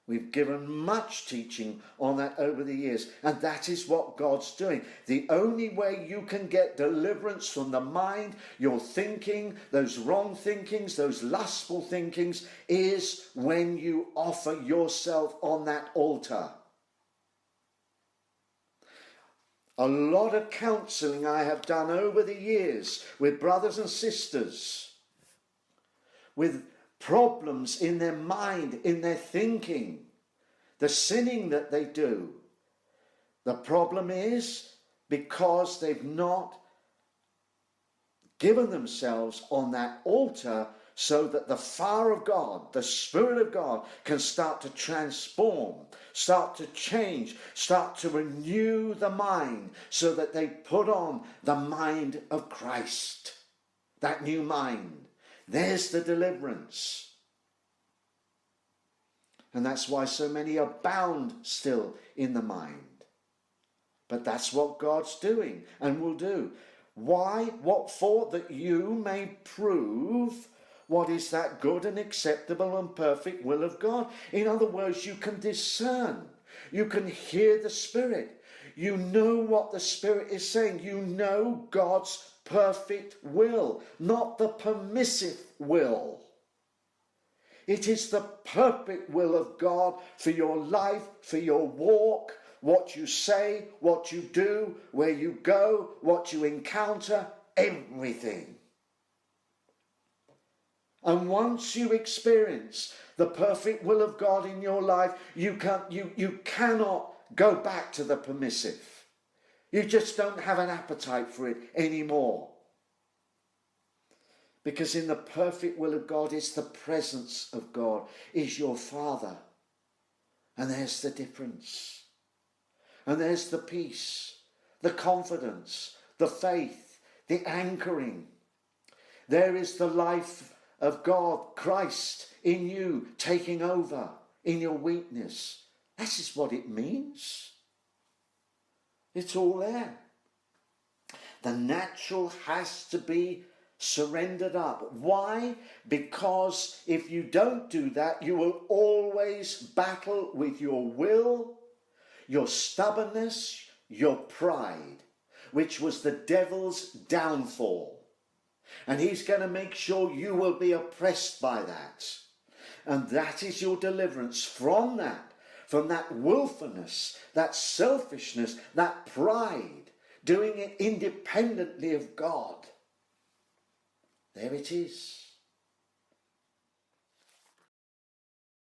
We've given much teaching on that over the years, and that is what God's doing. The only way you can get deliverance from the mind, your thinking, those wrong thinkings, those lustful thinkings, is when you offer yourself on that altar. A lot of counselling I have done over the years with brothers and sisters with problems in their mind, in their thinking, the sinning that they do. The problem is because they've not given themselves on that altar so that the fire of God, the Spirit of God, can start to transform, start to change, start to renew the mind so that they put on the mind of Christ, that new mind. There's the deliverance. And that's why so many are bound still in the mind. But that's what God's doing and will do. Why? What for? That you may prove what is that good and acceptable and perfect will of God. In other words, you can discern. You can hear the Spirit. You know what the Spirit is saying. You know God's perfect will, not the permissive will. It is the perfect will of God for your life, for your walk, what you say, what you do, where you go, what you encounter, everything. And once you experience the perfect will of God in your life, you cannot go back to the permissive. You just don't have an appetite for it anymore. Because in the perfect will of God is the presence of God, is your Father. And there's the difference. And there's the peace, the confidence, the faith, the anchoring. There is the life of God, Christ in you, taking over in your weakness. That is what it means. It's all there. The natural has to be surrendered up. Why? Because if you don't do that, you will always battle with your will, your stubbornness, your pride, which was the devil's downfall. And he's going to make sure you will be oppressed by that. And that is your deliverance from that willfulness, that selfishness, that pride, doing it independently of God. There it is.